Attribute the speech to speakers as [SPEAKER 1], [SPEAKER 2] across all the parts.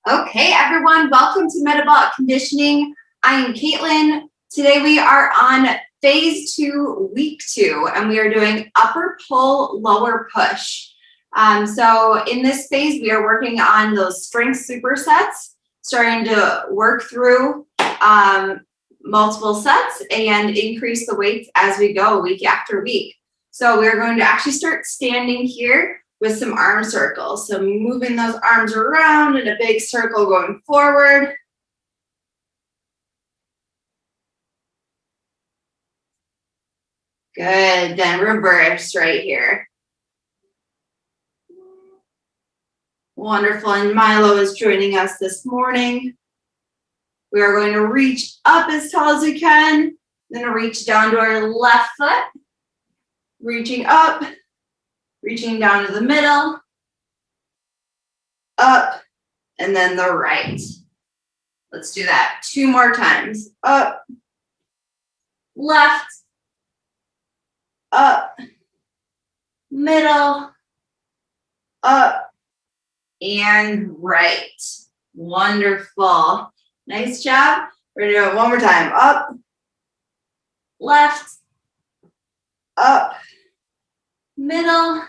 [SPEAKER 1] Okay, everyone, welcome to Metabolic Conditioning. I am Caitlin. Today we are on phase 2, week 2, and we are doing upper pull, lower push. So in this phase, we are working on those strength supersets, starting to work through multiple sets and increase the weights as we go week after week. So we're going to actually start standing here with some arm circles. So moving those arms around in a big circle going forward. Good, then reverse right here. Wonderful, and Milo is joining us this morning. We are going to reach up as tall as we can, then reach down to our left foot, reaching up, reaching down to the middle, up, and then the right. Let's do that 2 more times. Up, left, up, middle, up, and right. Wonderful. Nice job. We're going to do it one more time. Up, left, up, middle,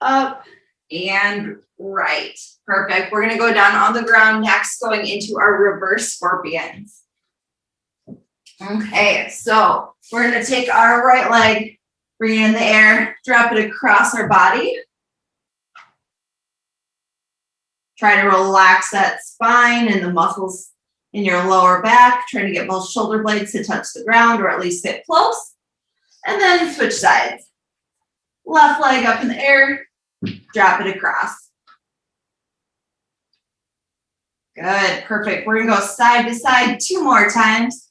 [SPEAKER 1] up, and right. Perfect. We're going to go down on the ground next, going into our reverse scorpions. Okay, so we're going to take our right leg, bring it in the air, drop it across our body. Try to relax that spine and the muscles in your lower back. Trying to get both shoulder blades to touch the ground or at least get close. And then switch sides. Left leg up in the air, drop it across. Good, perfect. We're gonna go side to side 2 more times.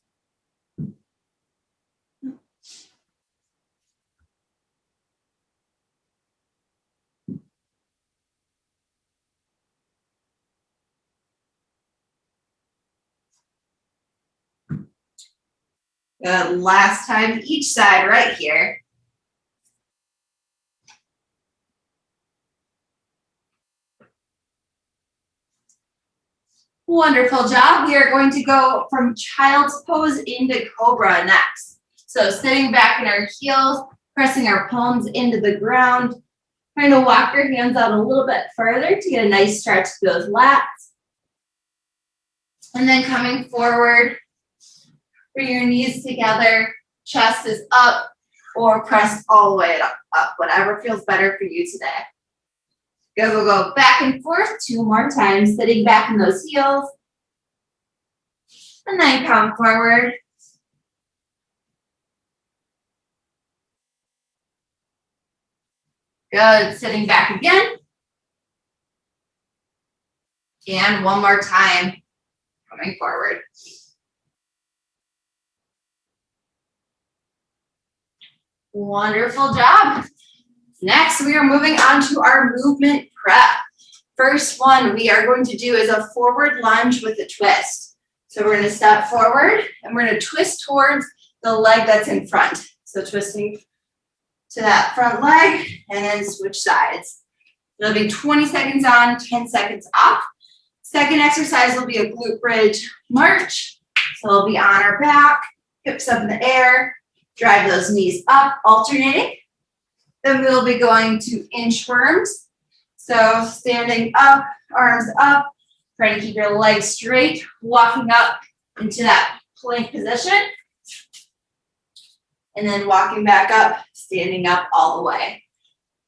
[SPEAKER 1] Good, last time each side right here. Wonderful job. We are going to go from child's pose into cobra next. So sitting back in our heels, pressing our palms into the ground, trying to walk your hands out a little bit further to get a nice stretch to those lats. And then coming forward, bring your knees together, chest is up or pressed all the way up, whatever feels better for you today. Good, we'll go back and forth 2 more times, sitting back in those heels. And then come forward. Good, sitting back again. And 1 more time, coming forward. Wonderful job. Next, we are moving on to our movement prep. First one we are going to do is a forward lunge with a twist. So we're going to step forward and we're going to twist towards the leg that's in front. So twisting to that front leg and then switch sides. It'll be 20 seconds on, 10 seconds off. Second exercise will be a glute bridge march. So we'll be on our back, hips up in the air, drive those knees up, alternating. Then we'll be going to inchworms. So standing up, arms up, trying to keep your legs straight, walking up into that plank position. And then walking back up, standing up all the way.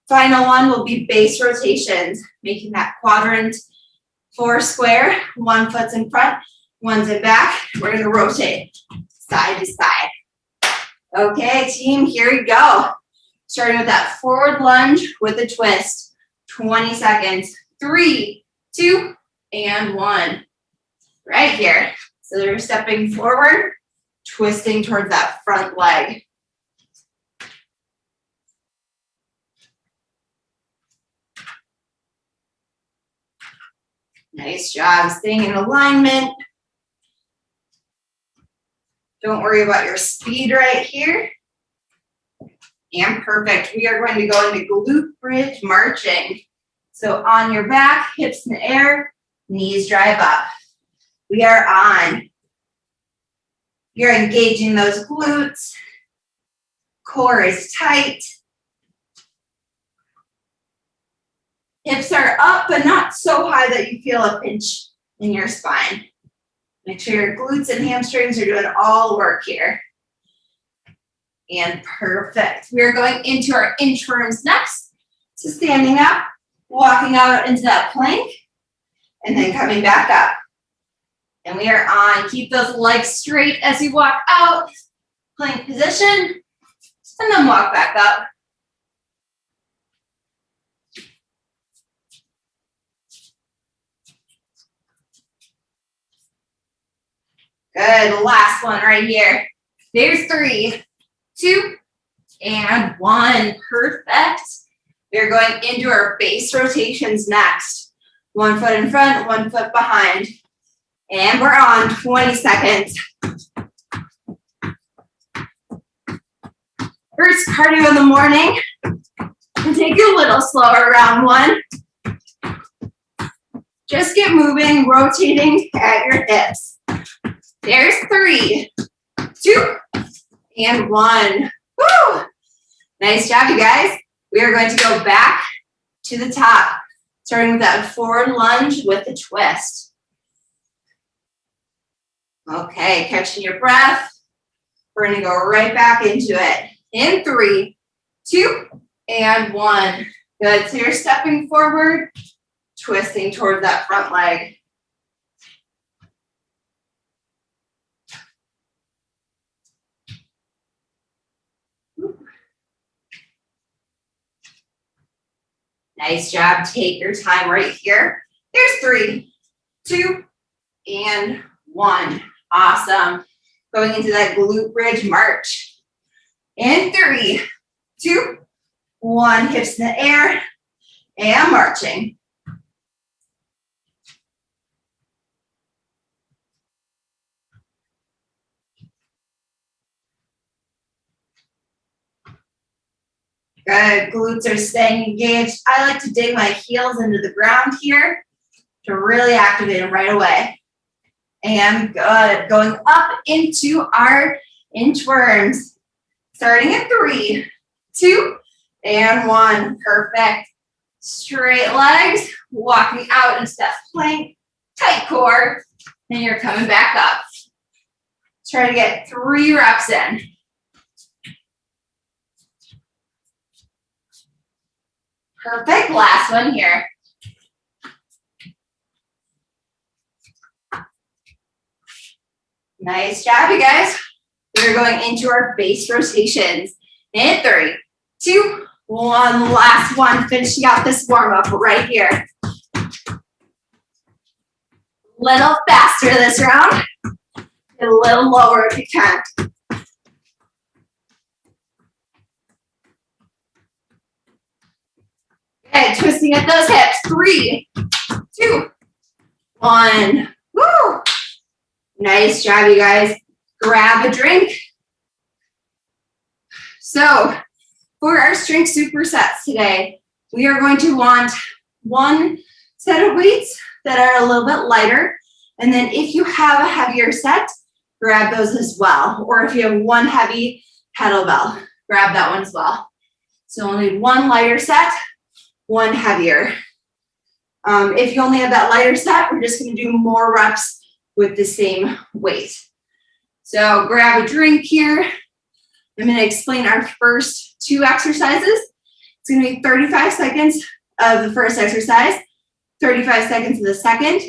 [SPEAKER 1] Final one will be base rotations, making that quadrant 4 square. 1 foot's in front, 1's in back. We're going to rotate side to side. Okay, team, here we go. Starting with that forward lunge with a twist. 20 seconds. 3, 2, and 1. Right here. So you're stepping forward, twisting towards that front leg. Nice job. Staying in alignment. Don't worry about your speed right here. And perfect. We are going to go into glute bridge marching. So on your back, hips in the air, Knees drive up. We are on. You're engaging those glutes. Core is tight. Hips are up, but not so high that you feel a pinch in your spine. Make sure your glutes and hamstrings are doing all work here. And perfect. We are going into our inchworms next. So standing up, walking out into that plank, and then coming back up. And we are on. Keep those legs straight as you walk out. Plank position, and then walk back up. Good, last one right here. There's 3, 2, and 1. Perfect. We're going into our base rotations next. 1 foot in front, 1 foot behind. And we're on 20 seconds. First cardio in the morning. And take it a little slower, round 1. Just get moving, rotating at your hips. There's 3, 2, and 1. Woo! Nice job, you guys. We are going to go back to the top, starting with that forward lunge with the twist. Okay, catching your breath. We're going to go right back into it. In 3, 2, and 1. Good. So you're stepping forward, twisting toward that front leg. Nice job. Take your time right here. There's 3, 2, and 1. Awesome. Going into that glute bridge march. In 3, 2, 1. Hips in the air. And marching. Good, glutes are staying engaged. I like to dig my heels into the ground here to really activate them right away. And good, going up into our inchworms. Starting at 3, 2, and 1. Perfect. Straight legs, walking out into that plank, tight core, and you're coming back up. Try to get 3 reps in. Perfect, last one here. Nice job, you guys. We're going into our base rotations. In 3, 2, 1, last one. Finishing out this warm-up right here. Little faster this round. A little lower if you can. Okay, twisting at those hips. 3, 2, 1. Woo! Nice job, you guys. Grab a drink. So, for our strength supersets today, we are going to want 1 set of weights that are a little bit lighter. And then if you have a heavier set, grab those as well. Or if you have 1 heavy kettlebell, grab that one as well. So only 1 lighter set, 1 heavier. If you only have that lighter set, we're just going to do more reps with the same weight. So grab a drink here. I'm going to explain our first 2 exercises. It's going to be 35 seconds of the first exercise, 35 seconds of the second,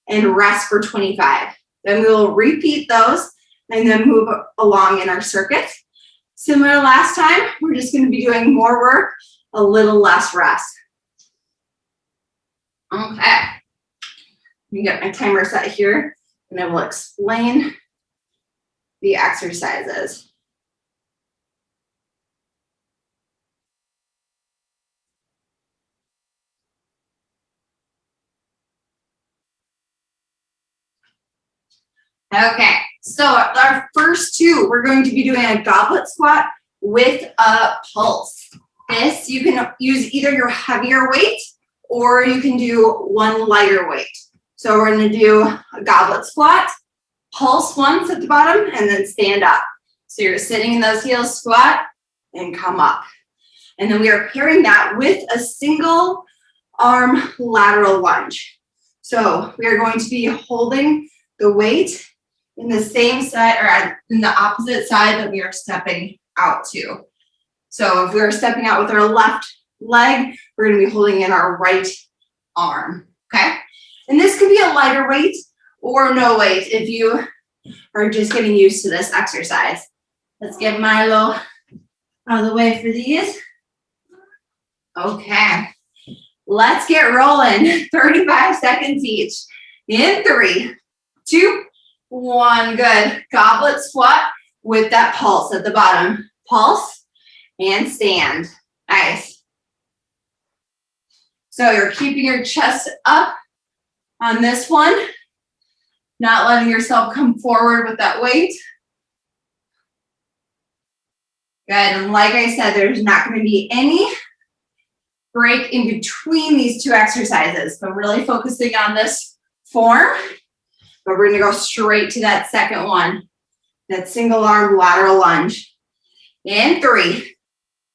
[SPEAKER 1] and rest for 25. Then we will repeat those and then move along in our circuit. Similar to last time, we're just going to be doing more work, a little less rest. Okay. Let me get my timer set here, and I will explain the exercises. Okay, so our first 2, we're going to be doing a goblet squat with a pulse. This, you can use either your heavier weight or you can do 1 lighter weight. So we're gonna do a goblet squat, pulse once at the bottom, and then stand up. So you're sitting in those heels, squat, and come up. And then we are pairing that with a single arm lateral lunge. So we are going to be holding the weight in the same side or in the opposite side that we are stepping out to. So if we're stepping out with our left leg, we're going to be holding in our right arm, okay? And this could be a lighter weight or no weight if you are just getting used to this exercise. Let's get Milo out of the way for these. Okay, let's get rolling. 35 seconds each. In 3, 2, 1, good. Goblet squat with that pulse at the bottom. Pulse and stand. Nice. So you're keeping your chest up on this one, not letting yourself come forward with that weight. Good, and like I said, there's not going to be any break in between these two exercises. So really focusing on this form, but we're going to go straight to that second one, that single arm lateral lunge. In 3,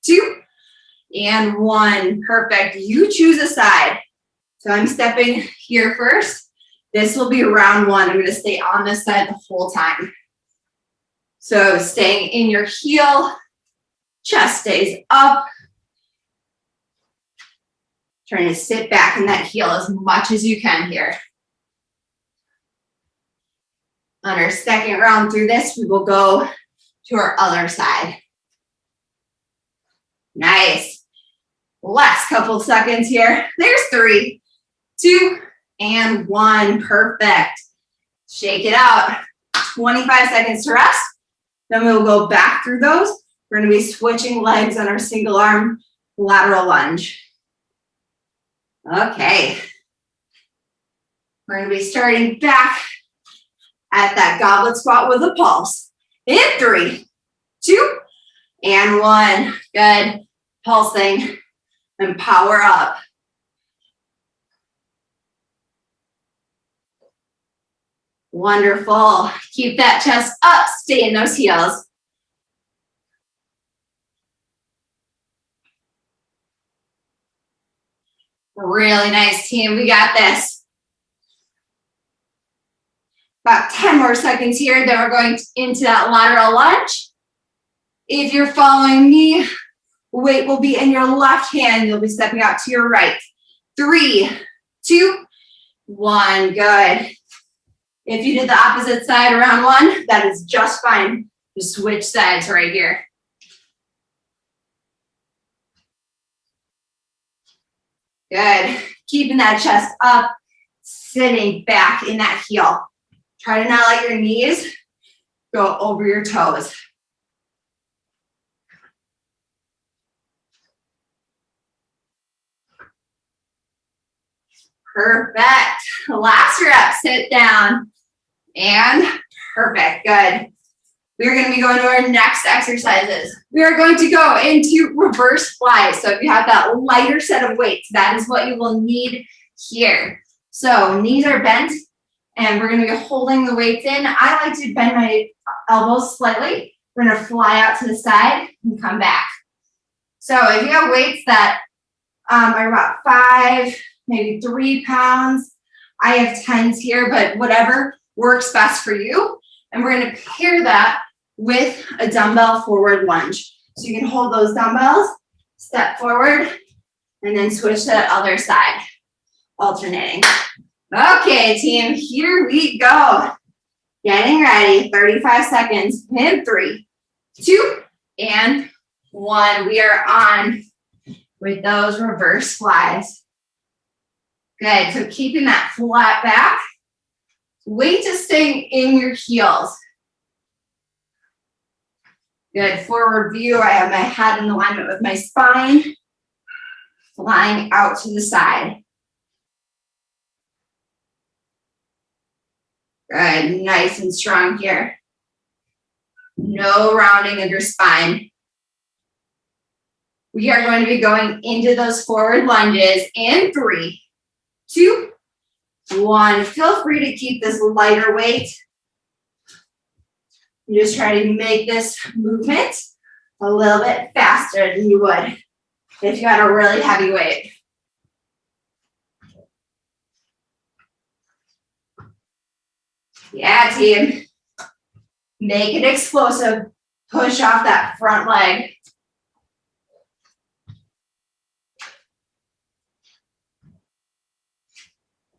[SPEAKER 1] 2, and 1. Perfect. You choose a side. So I'm stepping here first. This will be round 1. I'm going to stay on this side the whole time. So staying in your heel, chest stays up. Trying to sit back in that heel as much as you can here. On our second round through this, we will go to our other side. Nice. Last couple seconds here. There's 3, 2, and 1. Perfect. Shake it out. 25 seconds to rest. Then we'll go back through those. We're going to be switching legs on our single arm lateral lunge. Okay. We're going to be starting back at that goblet squat with a pulse. In 3, 2, and 1. Good. Pulsing and power up. Wonderful. Keep that chest up. Stay in those heels. Really nice, team. We got this. About 10 more seconds here. Then we're going into that lateral lunge. If you're following me, weight will be in your left hand. You'll be stepping out to your right. 3, 2, 1. Good. If you did the opposite side around 1, that is just fine. Just switch sides right here. Good. Keeping that chest up, sitting back in that heel. Try to not let your knees go over your toes. Perfect. Last rep, sit down. And perfect, good. We're going to be going to our next exercises. We are going to go into reverse flies. So if you have that lighter set of weights, that is what you will need here. So knees are bent, and we're going to be holding the weights in. I like to bend my elbows slightly. We're going to fly out to the side and come back. So if you have weights that are about 5, maybe 3 pounds, I have 10s here, but whatever works best for you. And we're going to pair that with a dumbbell forward lunge. So you can hold those dumbbells, step forward, and then switch to the other side, alternating. Okay, team, here we go. Getting ready, 35 seconds. In 3, 2, and 1. We are on with those reverse flies. Good, so keeping that flat back. Weight is staying in your heels. Good, forward view. I have my head in alignment with my spine. Flying out to the side. Good, nice and strong here. No rounding of your spine. We are going to be going into those forward lunges in 3, 2, 1. Feel free to keep this lighter weight. You just try to make this movement a little bit faster than you would if you had a really heavy weight. Yeah, team. Make it explosive. Push off that front leg.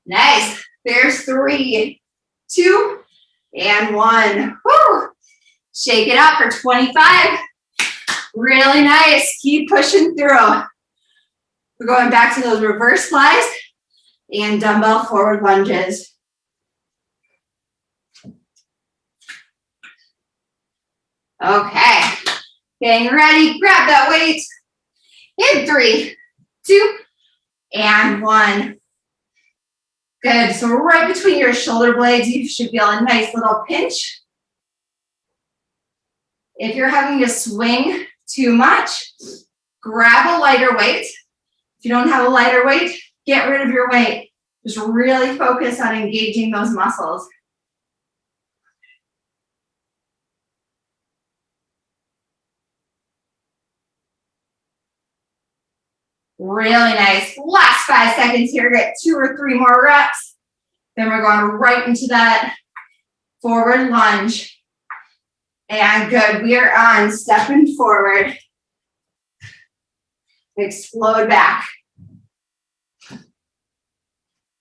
[SPEAKER 1] Nice. There's 3, 2, and 1. Woo! Shake it up for 25. Really nice. Keep pushing through. We're going back to those reverse flies and dumbbell forward lunges. Okay. Getting ready. Grab that weight. In 3, 2, and 1. Good. So right between your shoulder blades, you should feel a nice little pinch. If you're having to swing too much, grab a lighter weight. If you don't have a lighter weight, get rid of your weight. Just really focus on engaging those muscles. Really nice. Last 5 seconds here. Get 2 or 3 more reps. Then we're going right into that forward lunge. And good. We are on stepping forward. Explode back.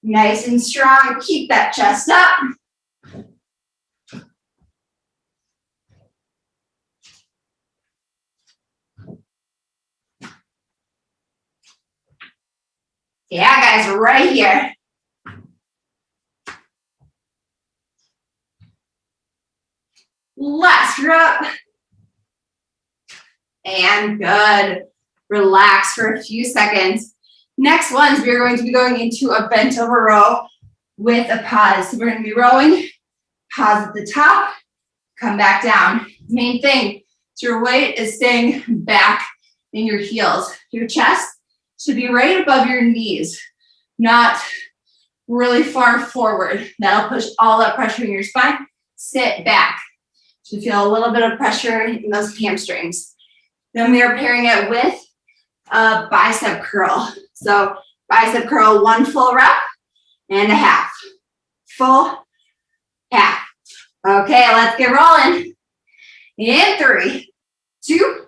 [SPEAKER 1] Nice and strong. Keep that chest up. Yeah, guys, right here. Last rep. And good. Relax for a few seconds. Next ones, we're going to be going into a bent over row with a pause. So we're going to be rowing, pause at the top, come back down. Main thing is your weight is staying back in your heels. Your chest should be right above your knees, not really far forward. That'll push all that pressure in your spine. Sit back. Should feel a little bit of pressure in those hamstrings. Then we are pairing it with a bicep curl. So bicep curl, 1 full rep and a half. Full, half. Okay, let's get rolling. In 3, 2,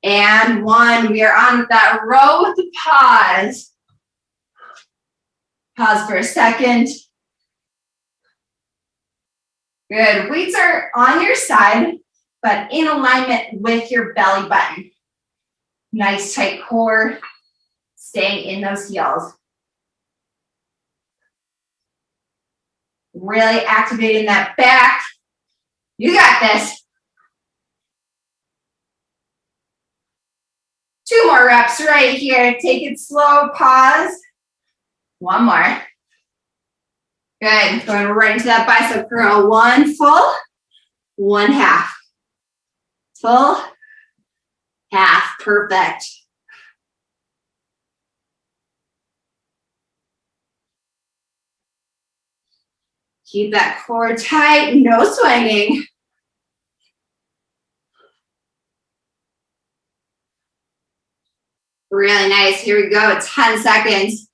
[SPEAKER 1] and 1. We are on that row with the pause. Pause for a second. Good. Weights are on your side, but in alignment with your belly button. Nice tight core. Staying in those heels. Really activating that back. You got this. 2 more reps right here. Take it slow, pause. 1 more. Good. Going right into that bicep curl. 1 full, 1 half. Full, half. Perfect. Keep that core tight, no swinging. Really nice. Here we go. 10 seconds.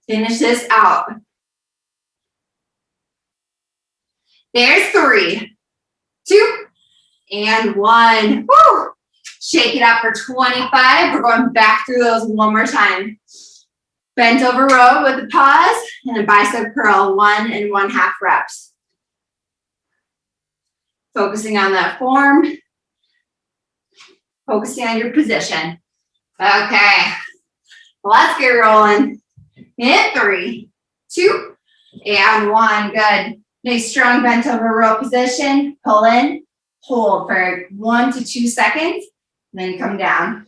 [SPEAKER 1] Finish this out. There's 3, 2, and 1. Woo! Shake it up for 25. We're going back through those one more time. Bent over row with a pause and a bicep curl, 1 and 1/2 reps. Focusing on that form. Focusing on your position. Okay, let's get rolling. In 3, 2, and 1. Good. Nice strong bent over row position. Pull in, hold for 1 to 2 seconds, and then come down.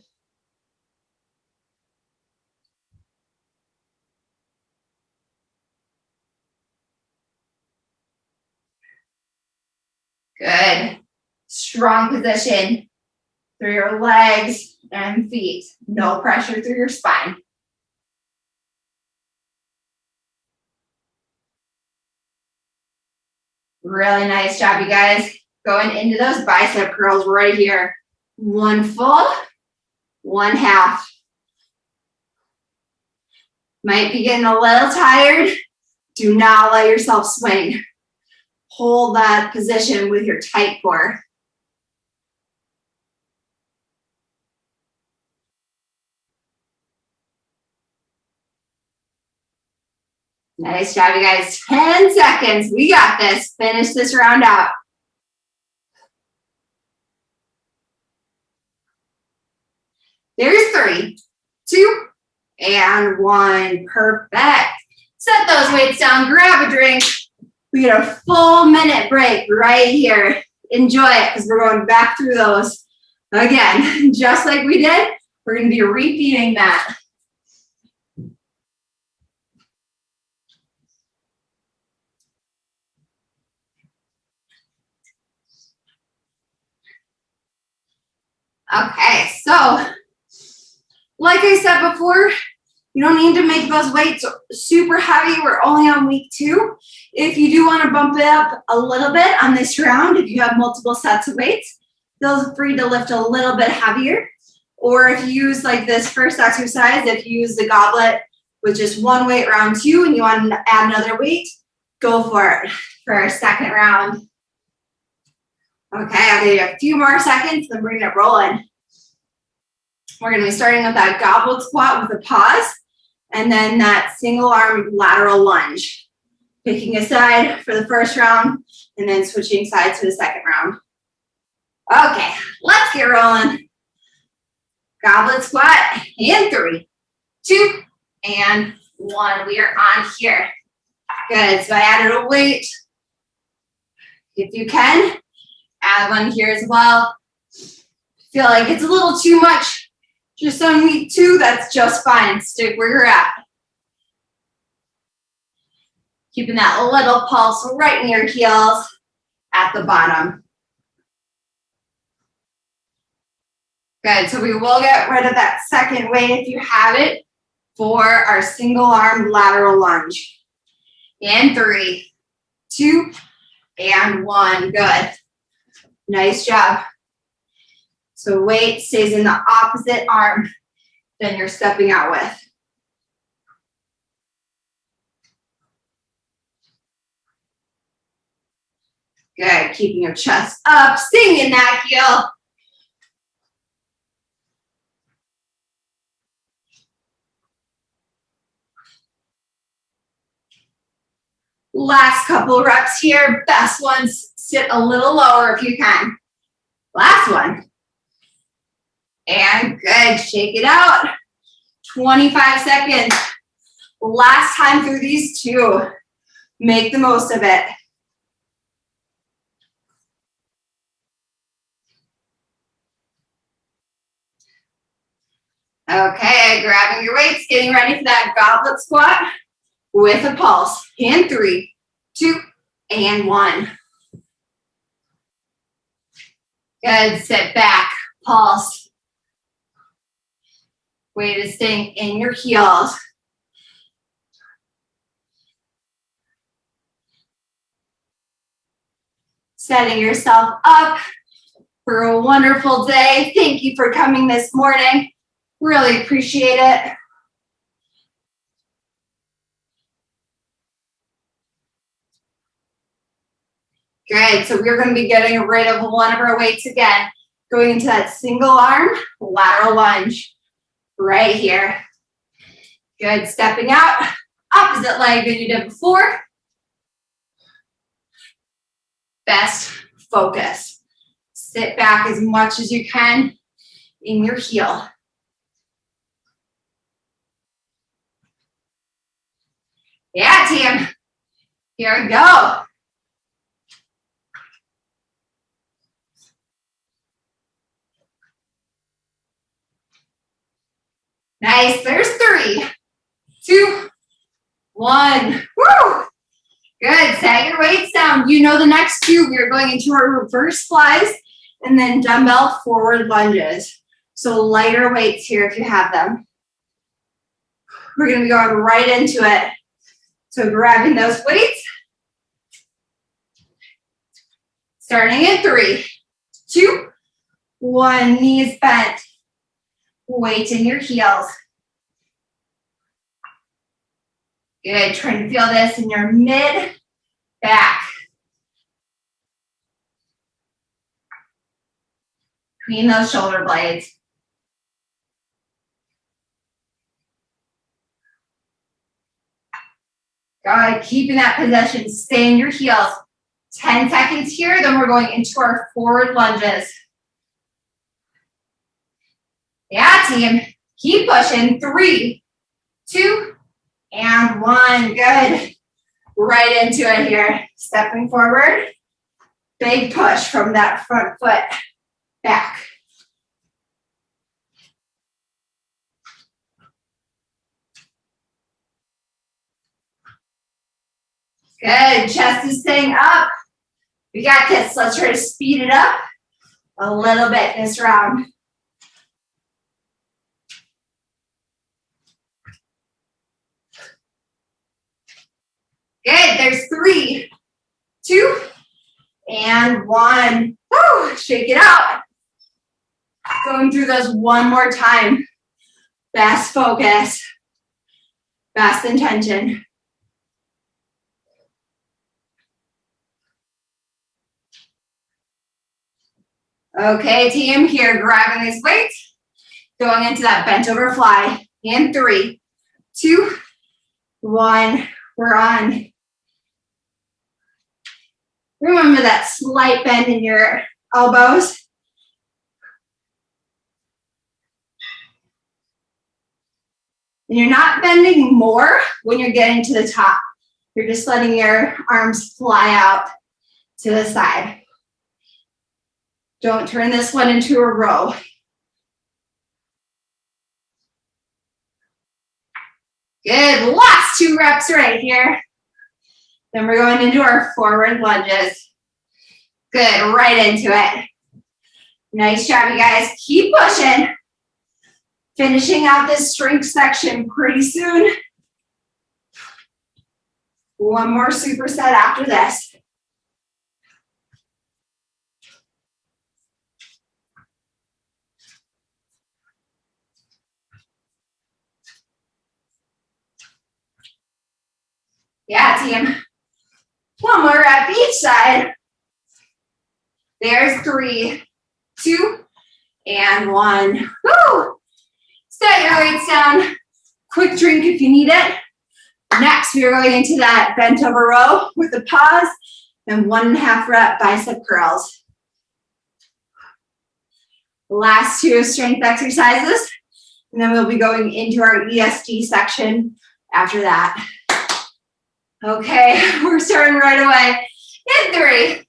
[SPEAKER 1] Good. Strong position through your legs and feet. No pressure through your spine. Really nice job, you guys. Going into those bicep curls right here. One full, one half. Might be getting a little tired. Do not let yourself swing. Hold that position with your tight core. Nice job, you guys. 10 seconds. We got this. Finish this round out. There's 3, 2, and 1. Perfect. Set those weights down. Grab a drink. We get a full minute break right here. Enjoy it because we're going back through those again. Just like we did, we're going to be repeating that. Okay, so like I said before, you don't need to make those weights super heavy. We're only on week 2. If you do want to bump it up a little bit on this round, if you have multiple sets of weights, feel free to lift a little bit heavier. Or if you use like this first exercise, if you use the goblet with just one weight round 2 and you want to add another weight, go for it for our second round. Okay, I'll give you a few more seconds, then we're gonna roll in. We're gonna be starting with that goblet squat with a pause, and then that single arm lateral lunge. Picking a side for the first round, and then switching sides for the second round. Okay, let's get rolling. Goblet squat, and 3, 2, and 1. We are on here. Good, so I added a weight. If you can, add one here as well. Feel like it's a little too much just on week 2, that's just fine. Stick where you're at. Keeping that little pulse right in your heels at the bottom. Good, so we will get rid of that second weight if you have it for our single arm lateral lunge. And 3, 2, and 1, good. Nice job. So weight stays in the opposite arm than you're stepping out with. Good, keeping your chest up, staying in that heel. Last couple reps here. Best ones sit a little lower if you can. Last one. And good, shake it out. 25 seconds. Last time through these 2. Make the most of it. Okay, grabbing your weights, getting ready for that goblet squat with a pulse. And 3, 2, and 1. Good, sit back, pulse. Weight is staying in your heels. Setting yourself up for a wonderful day. Thank you for coming this morning. Really appreciate it. Good, so we're going to be getting rid of one of our weights again, going into that single arm lateral lunge right here. Good, stepping out, opposite leg that you did before. Best focus. Sit back as much as you can in your heel. Yeah, team. Here we go. Nice. There's 3, 2, 1. Woo! Good. Set your weights down. You know the next 2, we are going into our reverse flies and then dumbbell forward lunges. So lighter weights here if you have them. We're going to be going right into it. So grabbing those weights. Starting in 3, 2, 1, knees bent. Weight in your heels. Good, trying to feel this in your mid back. Between those shoulder blades. Good, keeping that position, stay in your heels. 10 seconds here, then we're going into our forward lunges. Yeah, team, keep pushing. 3, 2, and 1, good. Right into it here, stepping forward. Big push from that front foot back. Good, chest is staying up. We got this, let's try to speed it up a little bit this round. Good, there's 3, 2, and 1. Woo, shake it out. Going through those one more time. Best focus, best intention. Okay, team, here, grabbing these weights, going into that bent over fly. In 3, 2, 1, we're on. Remember that slight bend in your elbows. And you're not bending more when you're getting to the top. You're just letting your arms fly out to the side. Don't turn this one into a row. Good, last 2 reps right here. Then we're going into our forward lunges. Good, right into it. Nice job, you guys. Keep pushing. Finishing out this strength section pretty soon. One more superset after this. Yeah, team. One more rep each side. There's 3, 2, and 1. Woo! Set your weights down. Quick drink if you need it. Next, we are going into that bent over row with a pause and 1.5 rep bicep curls. Last 2 strength exercises, and then we'll be going into our ESG section after that. Okay, we're starting right away. In 3,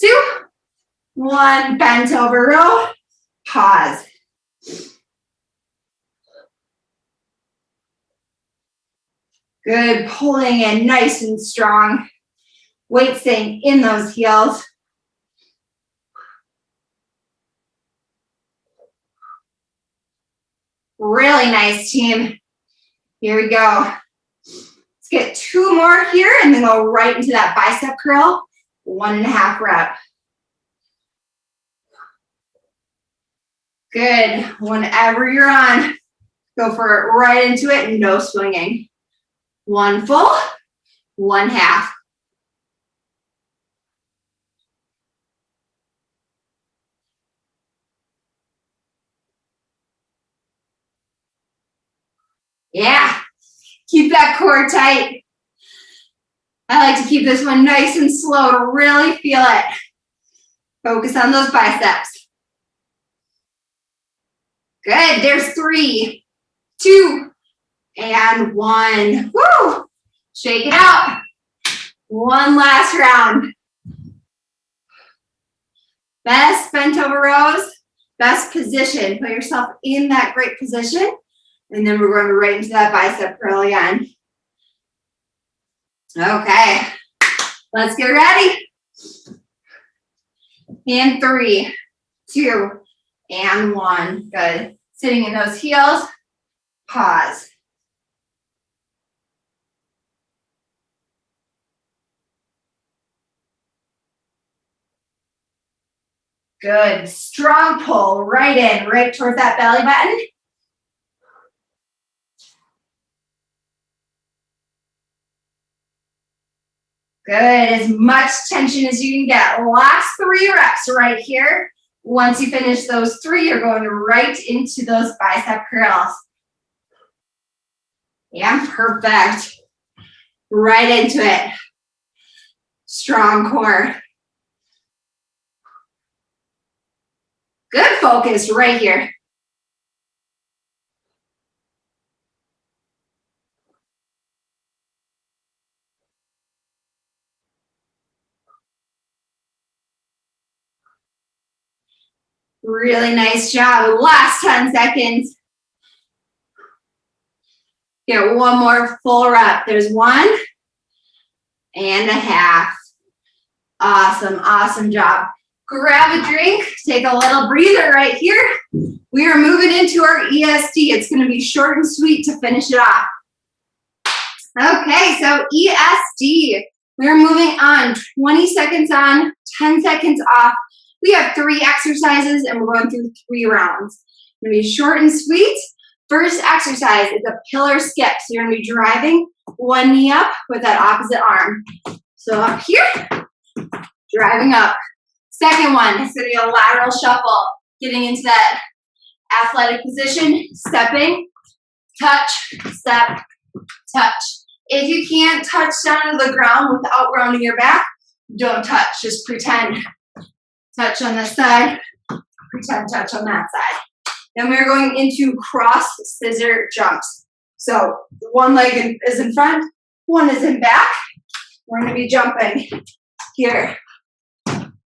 [SPEAKER 1] 2, 1, bent over row, pause. Good, pulling in nice and strong. Weight staying in those heels. Really nice, team. Here we go. Let's get 2 more here and then go right into that bicep curl. 1.5 rep. Good. Whenever you're on, go for it right into it, no swinging. 1 full, 1 half. Yeah, keep that core tight. I like to keep this one nice and slow to really feel it. Focus on those biceps. Good, there's 3, 2, and 1. Woo! Shake it out. One last round. Best bent over rows, best position. Put yourself in that great position. And then we're going right into that bicep curl again. Okay, let's get ready. In 3, 2, and 1. Good. Sitting in those heels. Pause. Good. Strong pull right in, right towards that belly button. Good. As much tension as you can get. Last 3 reps right here. Once you finish those 3, you're going right into those bicep curls. Yeah, perfect. Right into it. Strong core. Good focus right here. Really nice job. Last 10 seconds. Get one more full rep. There's 1.5. Awesome, awesome job. Grab a drink, take a little breather right here. We are moving into our ESD. It's going to be short and sweet to finish it off. Okay, so ESD. We're moving on. 20 seconds on, 10 seconds off. We have 3 exercises and we're going through 3 rounds. It's going to be short and sweet. First exercise is a pillar skip. So you're going to be driving one knee up with that opposite arm. So up here, driving up. Second one is going to be a lateral shuffle, getting into that athletic position, stepping, touch, step, touch. If you can't touch down to the ground without rounding your back, don't touch, just pretend. Touch on this side, pretend touch on that side. Then we're going into cross scissor jumps. So one leg is in front, one is in back. We're going to be jumping here.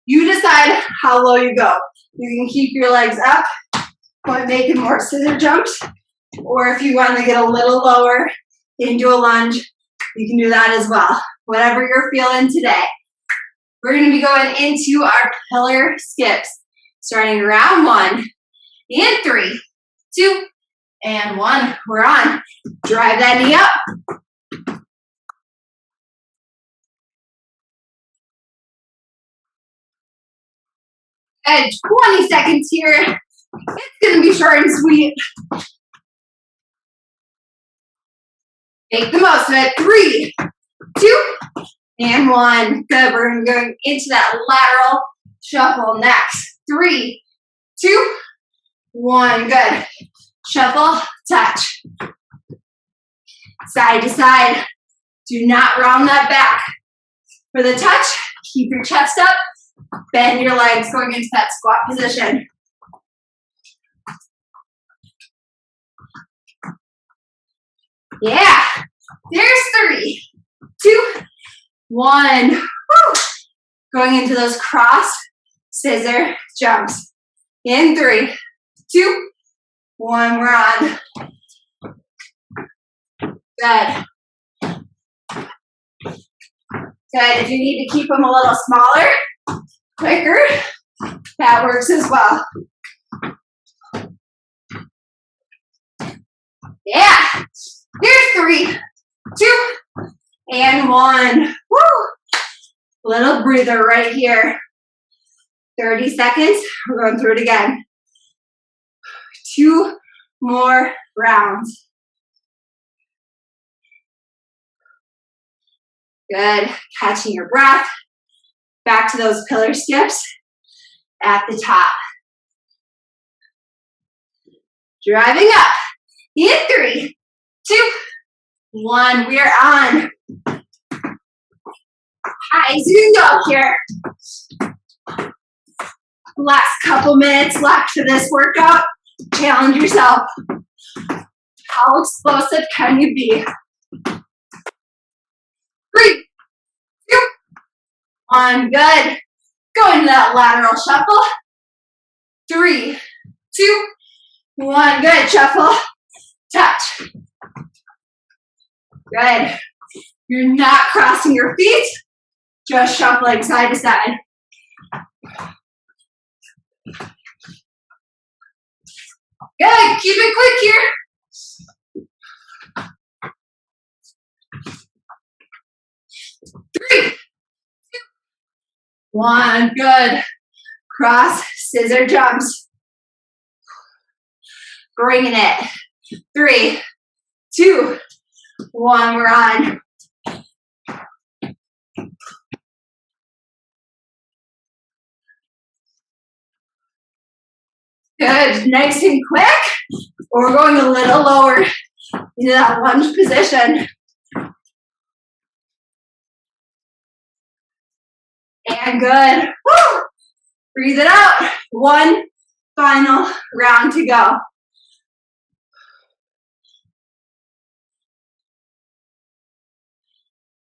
[SPEAKER 1] You decide how low you go. You can keep your legs up by making more scissor jumps, or if you want to get a little lower into a lunge, you can do that as well. Whatever you're feeling today. We're going to be going into our pillar skips, starting round 1 in 3, 2, and 1. We're on. Drive that knee up. Good. 20 seconds here. It's going to be short and sweet. Make the most of it. 3, 2, and 1. Good. We're going into that lateral shuffle next. 3, 2, 1. Good. Shuffle, touch. Side to side. Do not round that back. For the touch, keep your chest up. Bend your legs going into that squat position. Yeah. There's 3, 2, 1. Woo. Going into those cross scissor jumps. In 3, 2, 1. We're on. Good. Good. If you need to keep them a little smaller, quicker, that works as well. Yeah. Here's 3, 2, and 1. Woo. Little breather right here. 30 seconds. We're going through it again. 2 more rounds. Good. Catching your breath. Back to those pillar skips at the top. Driving up. In 3, 2, 1. We are on. High as you can go here. Last couple minutes left for this workout. Challenge yourself. How explosive can you be? 3, 2, 1. Good. Go into that lateral shuffle. 3, 2, 1. Good. Shuffle. Touch. Good. You're not crossing your feet, just shuffling side to side. Good. Keep it quick here. 3, 2, 1. Good. Cross Scissor jumps. Bringing it. 3, 2, 1, we're on. Good, nice and quick. We're going a little lower into that lunge position. And good. Woo! Breathe it out. One final round to go.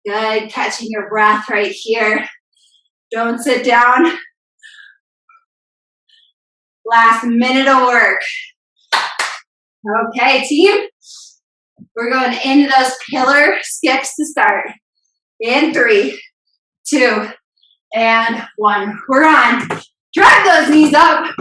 [SPEAKER 1] Good, catching your breath right here. Don't sit down. Last minute of work. Okay, team. We're going into those pillar skips to start. In 3, 2, and 1. We're on. Drive those knees up.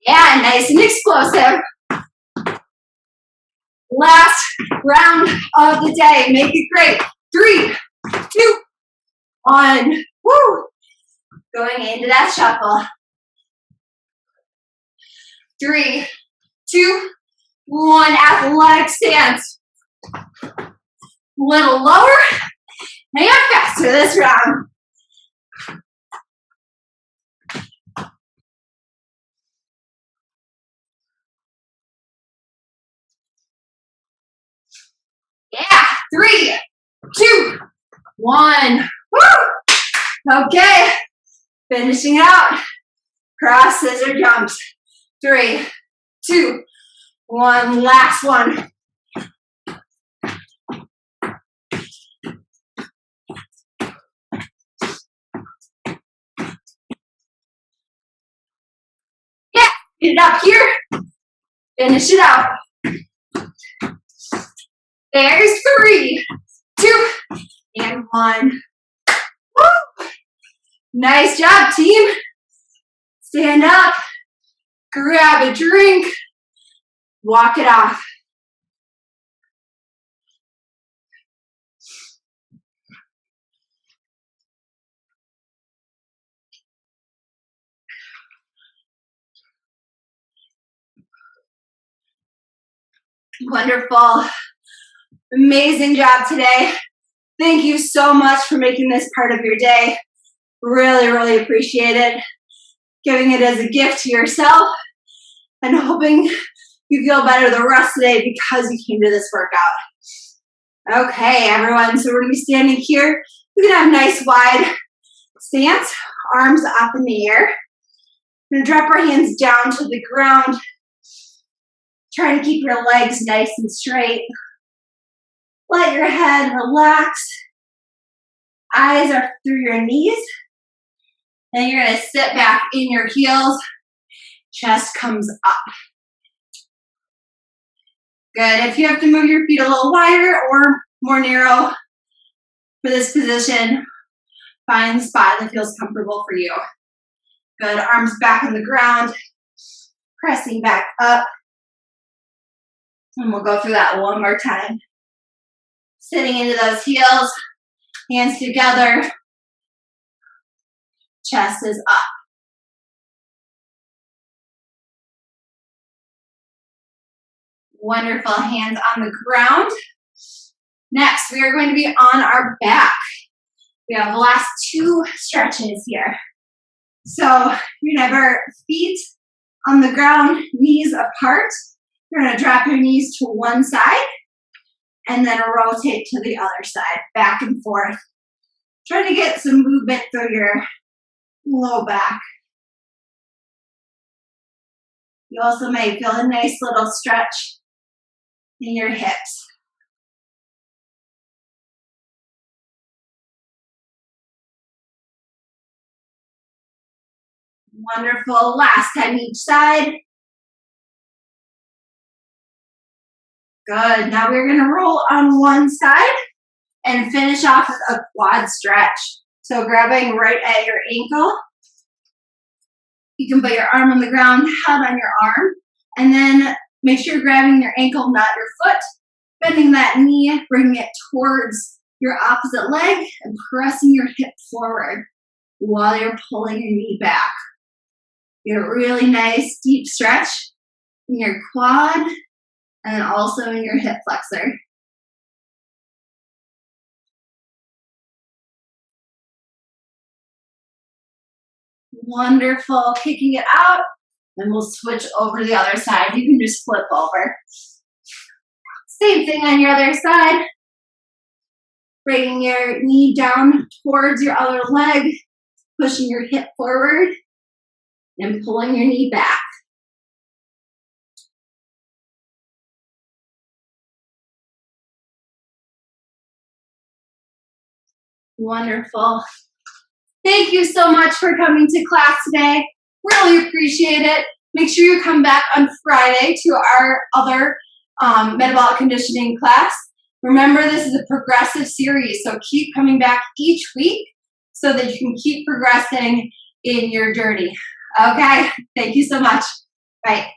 [SPEAKER 1] Yeah, nice and explosive. Last round of the day. Make it great. 3, 2, 1. Woo! Going into that shuffle. 3, 2, 1. Athletic stance. Little lower and faster this round. Yeah, 3, 2, 1. Woo! Okay, finishing out. Cross scissor jumps. 3, 2, 1. Last one. Yeah, get it up here. Finish it out. There's 3, 2, and 1. Woo! Nice job, team. Stand up, grab a drink, walk it off. Wonderful. Amazing job today. Thank you so much for making this part of your day. Really, really appreciate it. Giving it as a gift to yourself and hoping you feel better the rest of the day because you came to this workout. Okay, everyone, so we're gonna be standing here. We're gonna have a nice wide stance, arms up in the air. We're gonna drop our hands down to the ground. Trying to keep your legs nice and straight. Let your head relax. Eyes are through your knees. And you're gonna sit back in your heels. Chest comes up. Good. If you have to move your feet a little wider or more narrow for this position, find the spot that feels comfortable for you. Good. Arms back on the ground. Pressing back up. And we'll go through that one more time. Sitting into those heels, hands together, chest is up. Wonderful, hands on the ground. Next, we are going to be on our back. We have the last 2 stretches here. So you're gonna have our feet on the ground, knees apart. You're gonna drop your knees to one side and then rotate to the other side, back and forth. Try to get some movement through your low back. You also may feel a nice little stretch in your hips. Wonderful. Last time each side. Good. Now we're going to roll on one side and finish off with a quad stretch. So grabbing right at your ankle. You can put your arm on the ground, head on your arm, and then make sure you're grabbing your ankle, not your foot.
[SPEAKER 2] Bending that knee, bringing it towards your opposite leg and pressing your hip forward while you're pulling your knee back. Get a really nice deep stretch in your quad and also in your hip flexor. Wonderful. Kicking it out, and we'll switch over to the other side. You can just flip over. Same thing on your other side. Bringing your knee down towards your other leg, pushing your hip forward, and pulling your knee back. Wonderful. Thank you so much for coming to class today. Really appreciate it. Make sure you come back on Friday to our other metabolic conditioning class. Remember, this is a progressive series, so keep coming back each week so that you can keep progressing in your journey. Okay, thank you so much. Bye.